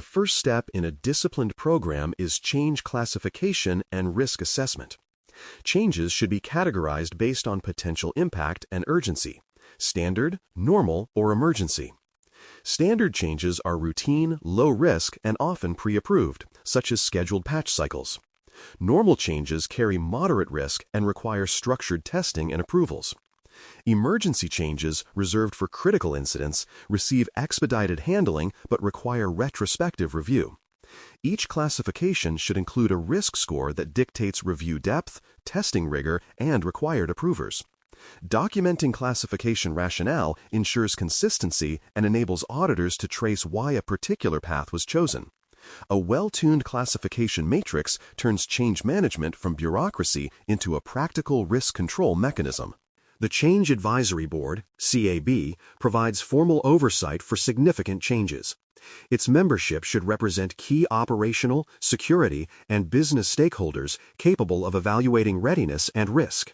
first step in a disciplined program is change classification and risk assessment. Changes should be categorized based on potential impact and urgency: standard, normal, or emergency. Standard changes are routine, low risk, and often pre-approved, such as scheduled patch cycles. Normal changes carry moderate risk and require structured testing and approvals. Emergency changes, reserved for critical incidents, receive expedited handling but require retrospective review. Each classification should include a risk score that dictates review depth, testing rigor, and required approvers. Documenting classification rationale ensures consistency and enables auditors to trace why a particular path was chosen. A well-tuned classification matrix turns change management from bureaucracy into a practical risk control mechanism. The Change Advisory Board, CAB, provides formal oversight for significant changes. Its membership should represent key operational, security, and business stakeholders capable of evaluating readiness and risk.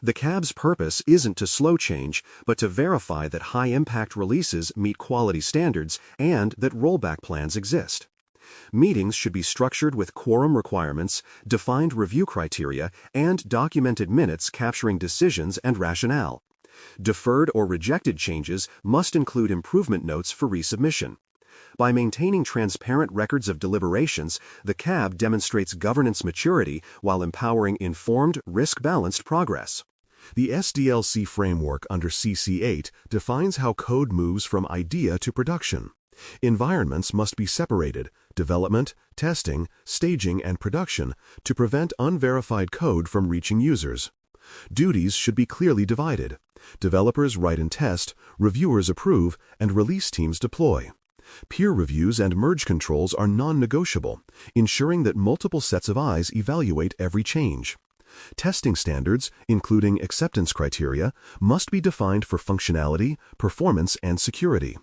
The CAB's purpose isn't to slow change, but to verify that high-impact releases meet quality standards and that rollback plans exist. Meetings should be structured with quorum requirements, defined review criteria, and documented minutes capturing decisions and rationale. Deferred or rejected changes must include improvement notes for resubmission. By maintaining transparent records of deliberations, the CAB demonstrates governance maturity while empowering informed, risk-balanced progress. The SDLC framework under CC8 defines how code moves from idea to production. Environments must be separated: development, testing, staging, and production, to prevent unverified code from reaching users. Duties should be clearly divided. Developers write and test, reviewers approve, and release teams deploy. Peer reviews and merge controls are non-negotiable, ensuring that multiple sets of eyes evaluate every change. Testing standards, including acceptance criteria, must be defined for functionality, performance, and security.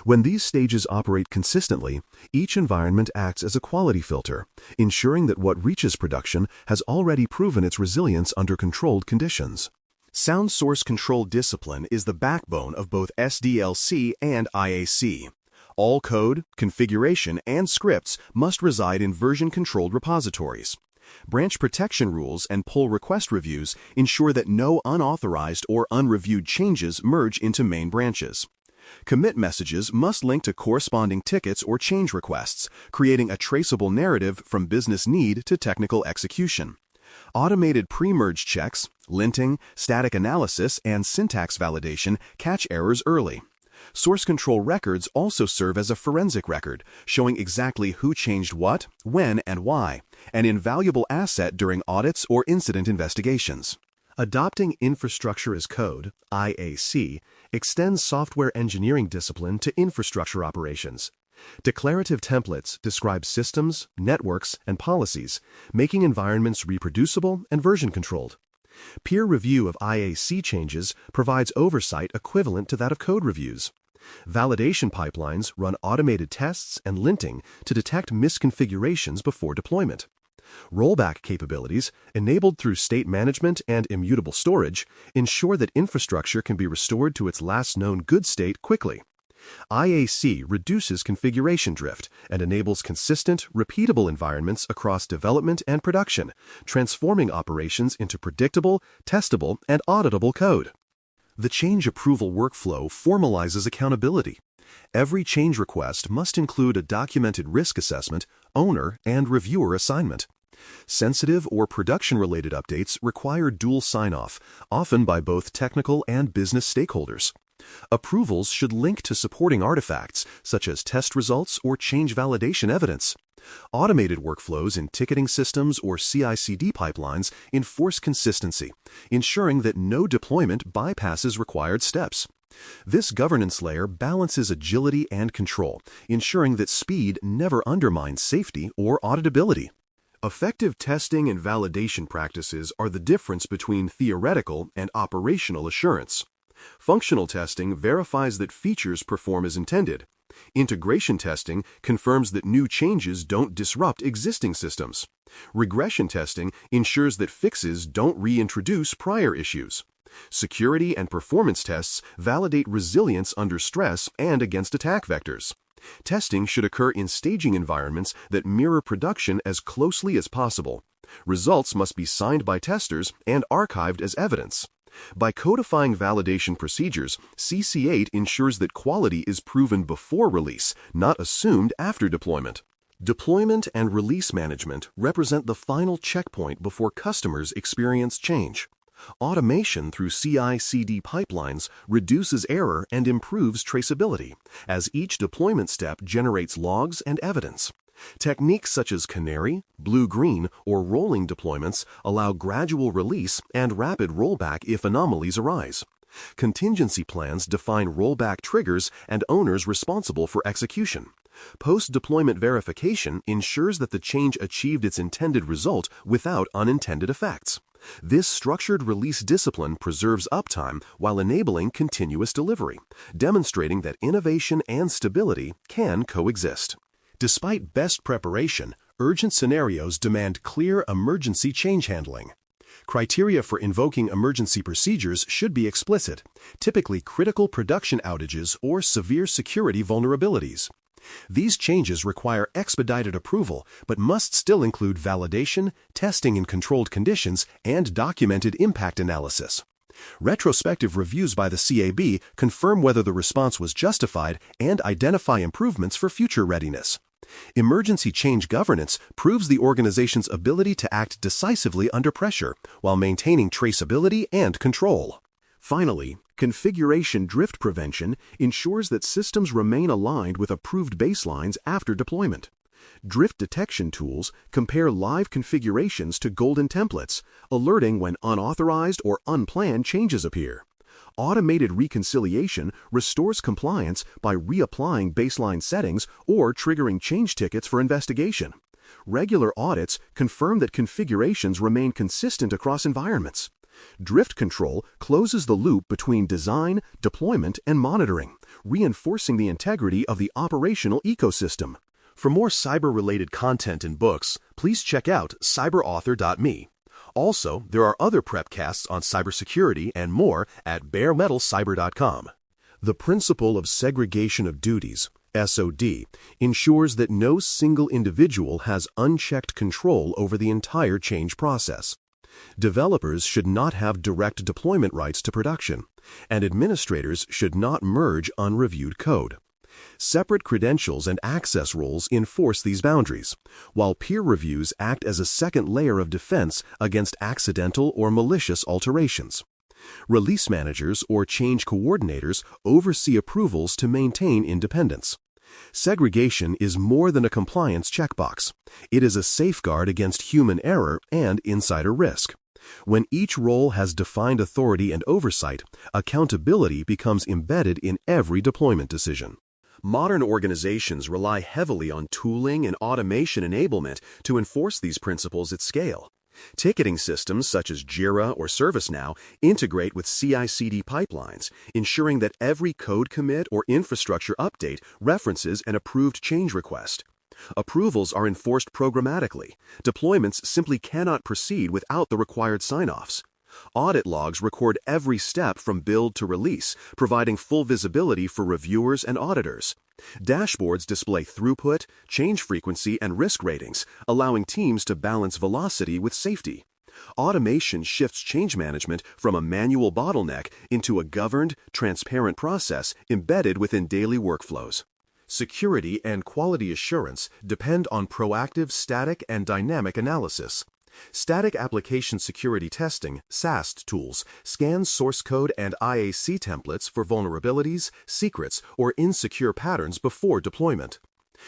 When these stages operate consistently, each environment acts as a quality filter, ensuring that what reaches production has already proven its resilience under controlled conditions. Sound source control discipline is the backbone of both SDLC and IaC. All code, configuration, and scripts must reside in version-controlled repositories. Branch protection rules and pull request reviews ensure that no unauthorized or unreviewed changes merge into main branches. Commit messages must link to corresponding tickets or change requests, creating a traceable narrative from business need to technical execution. Automated pre-merge checks, linting, static analysis, and syntax validation catch errors early. Source control records also serve as a forensic record, showing exactly who changed what, when, and why, an invaluable asset during audits or incident investigations. Adopting infrastructure as code, IaC, extends software engineering discipline to infrastructure operations. Declarative templates describe systems, networks, and policies, making environments reproducible and version-controlled. Peer review of IaC changes provides oversight equivalent to that of code reviews. Validation pipelines run automated tests and linting to detect misconfigurations before deployment. Rollback capabilities, enabled through state management and immutable storage, ensure that infrastructure can be restored to its last known good state quickly. IaC reduces configuration drift and enables consistent, repeatable environments across development and production, transforming operations into predictable, testable, and auditable code. The change approval workflow formalizes accountability. Every change request must include a documented risk assessment, owner, and reviewer assignment. Sensitive or production-related updates require dual sign-off, often by both technical and business stakeholders. Approvals should link to supporting artifacts, such as test results or change validation evidence. Automated workflows in ticketing systems or CI/CD pipelines enforce consistency, ensuring that no deployment bypasses required steps. This governance layer balances agility and control, ensuring that speed never undermines safety or auditability. Effective testing and validation practices are the difference between theoretical and operational assurance. Functional testing verifies that features perform as intended. Integration testing confirms that new changes don't disrupt existing systems. Regression testing ensures that fixes don't reintroduce prior issues. Security and performance tests validate resilience under stress and against attack vectors. Testing should occur in staging environments that mirror production as closely as possible. Results must be signed by testers and archived as evidence. By codifying validation procedures, CC8 ensures that quality is proven before release, not assumed after deployment. Deployment and release management represent the final checkpoint before customers experience change. Automation through CI/CD pipelines reduces error and improves traceability, as each deployment step generates logs and evidence. Techniques such as canary, blue-green, or rolling deployments allow gradual release and rapid rollback if anomalies arise. Contingency plans define rollback triggers and owners responsible for execution. Post-deployment verification ensures that the change achieved its intended result without unintended effects. This structured release discipline preserves uptime while enabling continuous delivery, demonstrating that innovation and stability can coexist. Despite best preparation, urgent scenarios demand clear emergency change handling. Criteria for invoking emergency procedures should be explicit, typically critical production outages or severe security vulnerabilities. These changes require expedited approval, but must still include validation, testing in controlled conditions, and documented impact analysis. Retrospective reviews by the CAB confirm whether the response was justified and identify improvements for future readiness. Emergency change governance proves the organization's ability to act decisively under pressure while maintaining traceability and control. Finally, configuration drift prevention ensures that systems remain aligned with approved baselines after deployment. Drift detection tools compare live configurations to golden templates, alerting when unauthorized or unplanned changes appear. Automated reconciliation restores compliance by reapplying baseline settings or triggering change tickets for investigation. Regular audits confirm that configurations remain consistent across environments. Drift control closes the loop between design, deployment, and monitoring, reinforcing the integrity of the operational ecosystem. For more cyber-related content and books, please check out cyberauthor.me. Also, there are other prepcasts on cybersecurity and more at baremetalcyber.com. The principle of segregation of duties, SOD, ensures that no single individual has unchecked control over the entire change process. Developers should not have direct deployment rights to production, and administrators should not merge unreviewed code. Separate credentials and access roles enforce these boundaries, while peer reviews act as a second layer of defense against accidental or malicious alterations. Release managers or change coordinators oversee approvals to maintain independence. Segregation is more than a compliance checkbox. It is a safeguard against human error and insider risk. When each role has defined authority and oversight, accountability becomes embedded in every deployment decision. Modern organizations rely heavily on tooling and automation enablement to enforce these principles at scale. Ticketing systems such as Jira or ServiceNow integrate with CI/CD pipelines, ensuring that every code commit or infrastructure update references an approved change request. Approvals are enforced programmatically. Deployments simply cannot proceed without the required sign-offs. Audit logs record every step from build to release, providing full visibility for reviewers and auditors. Dashboards display throughput, change frequency, and risk ratings, allowing teams to balance velocity with safety. Automation shifts change management from a manual bottleneck into a governed, transparent process embedded within daily workflows. Security and quality assurance depend on proactive static and dynamic analysis. Static Application Security Testing (SAST) tools scan source code and IaC templates for vulnerabilities, secrets, or insecure patterns before deployment.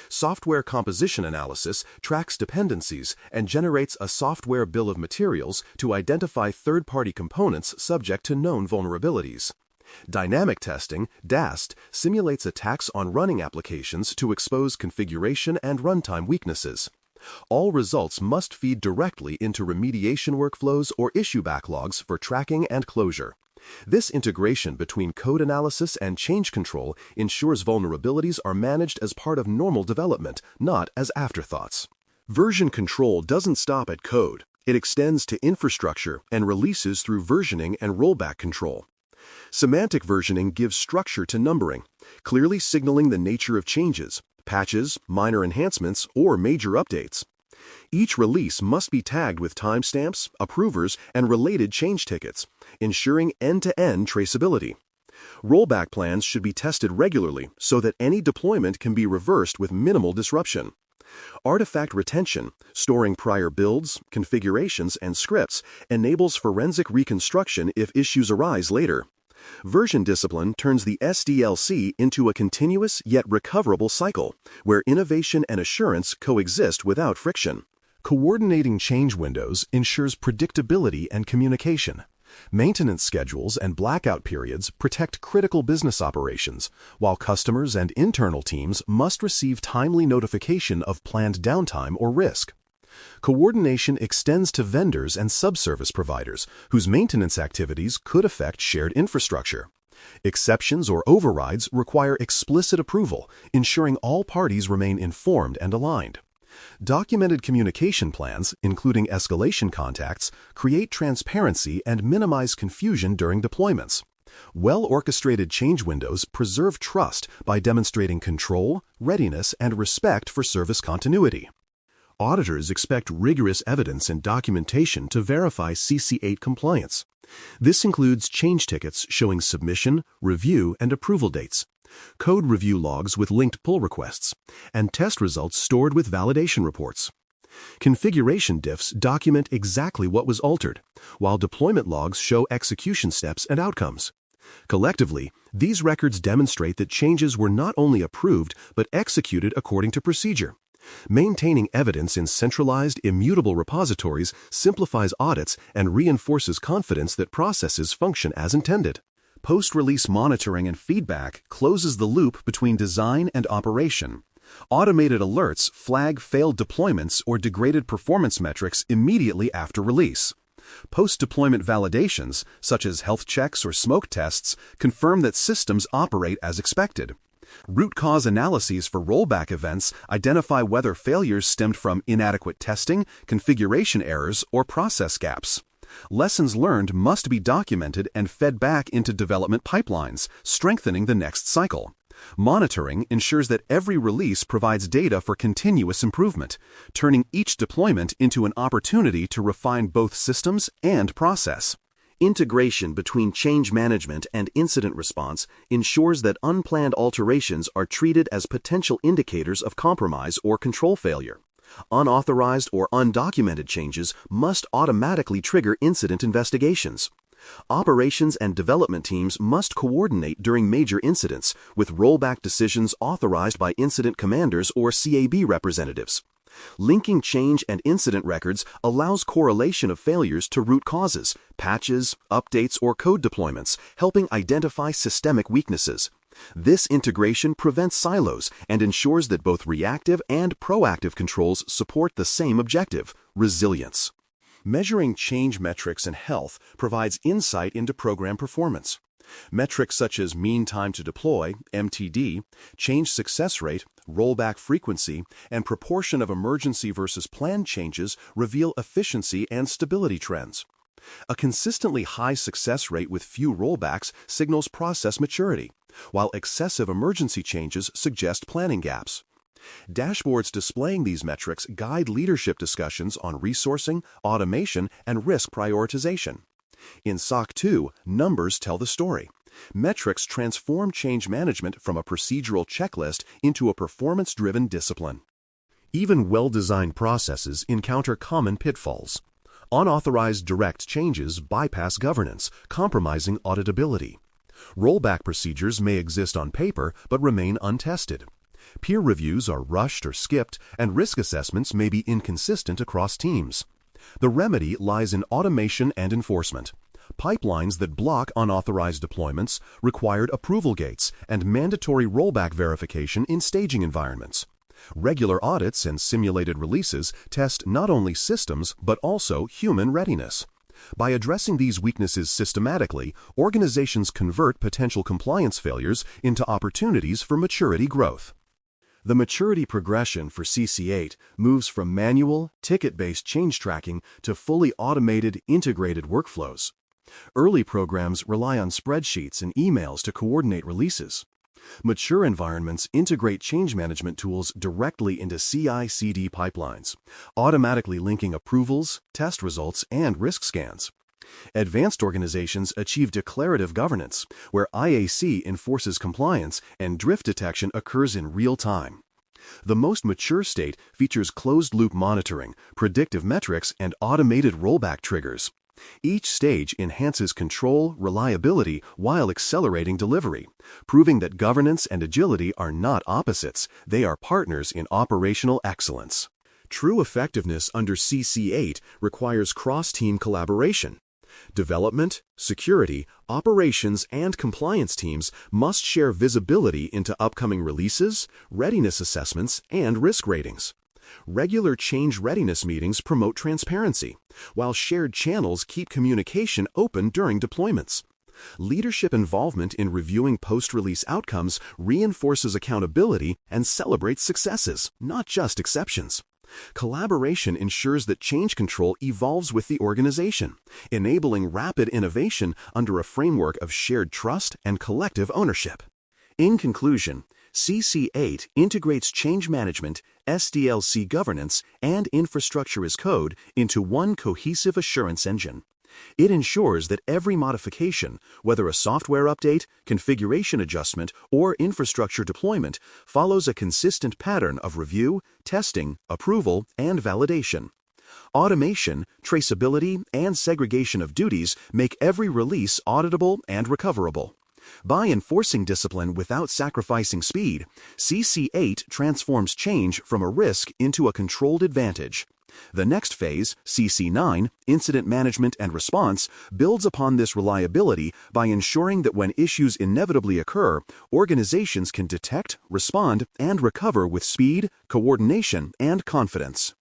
Software composition analysis tracks dependencies and generates a software bill of materials to identify third-party components subject to known vulnerabilities. Dynamic testing (DAST) simulates attacks on running applications to expose configuration and runtime weaknesses. All results must feed directly into remediation workflows or issue backlogs for tracking and closure. This integration between code analysis and change control ensures vulnerabilities are managed as part of normal development, not as afterthoughts. Version control doesn't stop at code. It extends to infrastructure and releases through versioning and rollback control. Semantic versioning gives structure to numbering, clearly signaling the nature of changes, patches, minor enhancements, or major updates. Each release must be tagged with timestamps, approvers, and related change tickets, ensuring end-to-end traceability. Rollback plans should be tested regularly so that any deployment can be reversed with minimal disruption. Artifact retention, storing prior builds, configurations, and scripts, enables forensic reconstruction if issues arise later. Version discipline turns the SDLC into a continuous yet recoverable cycle, where innovation and assurance coexist without friction. Coordinating change windows ensures predictability and communication. Maintenance schedules and blackout periods protect critical business operations, while customers and internal teams must receive timely notification of planned downtime or risk. Coordination extends to vendors and subservice providers, whose maintenance activities could affect shared infrastructure. Exceptions or overrides require explicit approval, ensuring all parties remain informed and aligned. Documented communication plans, including escalation contacts, create transparency and minimize confusion during deployments. Well-orchestrated change windows preserve trust by demonstrating control, readiness, and respect for service continuity. Auditors expect rigorous evidence and documentation to verify CC8 compliance. This includes change tickets showing submission, review, and approval dates, code review logs with linked pull requests, and test results stored with validation reports. Configuration diffs document exactly what was altered, while deployment logs show execution steps and outcomes. Collectively, these records demonstrate that changes were not only approved but executed according to procedure. Maintaining evidence in centralized, immutable repositories simplifies audits and reinforces confidence that processes function as intended. Post-release monitoring and feedback closes the loop between design and operation. Automated alerts flag failed deployments or degraded performance metrics immediately after release. Post-deployment validations, such as health checks or smoke tests, confirm that systems operate as expected. Root cause analyses for rollback events identify whether failures stemmed from inadequate testing, configuration errors, or process gaps. Lessons learned must be documented and fed back into development pipelines, strengthening the next cycle. Monitoring ensures that every release provides data for continuous improvement, turning each deployment into an opportunity to refine both systems and process. Integration between change management and incident response ensures that unplanned alterations are treated as potential indicators of compromise or control failure. Unauthorized or undocumented changes must automatically trigger incident investigations. Operations and development teams must coordinate during major incidents, with rollback decisions authorized by incident commanders or CAB representatives. Linking change and incident records allows correlation of failures to root causes, patches, updates, or code deployments, helping identify systemic weaknesses. This integration prevents silos and ensures that both reactive and proactive controls support the same objective: resilience. Measuring change metrics and health provides insight into program performance. Metrics such as mean time to deploy, MTD, change success rate, rollback frequency, and proportion of emergency versus planned changes reveal efficiency and stability trends. A consistently high success rate with few rollbacks signals process maturity, while excessive emergency changes suggest planning gaps. Dashboards displaying these metrics guide leadership discussions on resourcing, automation, and risk prioritization. In SOC 2, numbers tell the story. Metrics transform change management from a procedural checklist into a performance-driven discipline. Even well-designed processes encounter common pitfalls. Unauthorized direct changes bypass governance, compromising auditability. Rollback procedures may exist on paper but remain untested. Peer reviews are rushed or skipped, and risk assessments may be inconsistent across teams. The remedy lies in automation and enforcement. Pipelines that block unauthorized deployments, required approval gates, and mandatory rollback verification in staging environments. Regular audits and simulated releases test not only systems but also human readiness. By addressing these weaknesses systematically, organizations convert potential compliance failures into opportunities for maturity growth. The maturity progression for CC8 moves from manual, ticket-based change tracking to fully automated, integrated workflows. Early programs rely on spreadsheets and emails to coordinate releases. Mature environments integrate change management tools directly into CI/CD pipelines, automatically linking approvals, test results, and risk scans. Advanced organizations achieve declarative governance, where IaC enforces compliance and drift detection occurs in real time. The most mature state features closed-loop monitoring, predictive metrics, and automated rollback triggers. Each stage enhances control, reliability, while accelerating delivery, proving that governance and agility are not opposites, they are partners in operational excellence. True effectiveness under CC8 requires cross-team collaboration. Development, security, operations, and compliance teams must share visibility into upcoming releases, readiness assessments, and risk ratings. Regular change readiness meetings promote transparency, while shared channels keep communication open during deployments. Leadership involvement in reviewing post-release outcomes reinforces accountability and celebrates successes, not just exceptions. Collaboration ensures that change control evolves with the organization, enabling rapid innovation under a framework of shared trust and collective ownership. In conclusion, CC8 integrates change management, SDLC governance, and infrastructure as code into one cohesive assurance engine. It ensures that every modification, whether a software update, configuration adjustment, or infrastructure deployment, follows a consistent pattern of review, testing, approval, and validation. Automation, traceability, and segregation of duties make every release auditable and recoverable. By enforcing discipline without sacrificing speed, CC8 transforms change from a risk into a controlled advantage. The next phase, CC9, Incident Management and Response, builds upon this reliability by ensuring that when issues inevitably occur, organizations can detect, respond, and recover with speed, coordination, and confidence.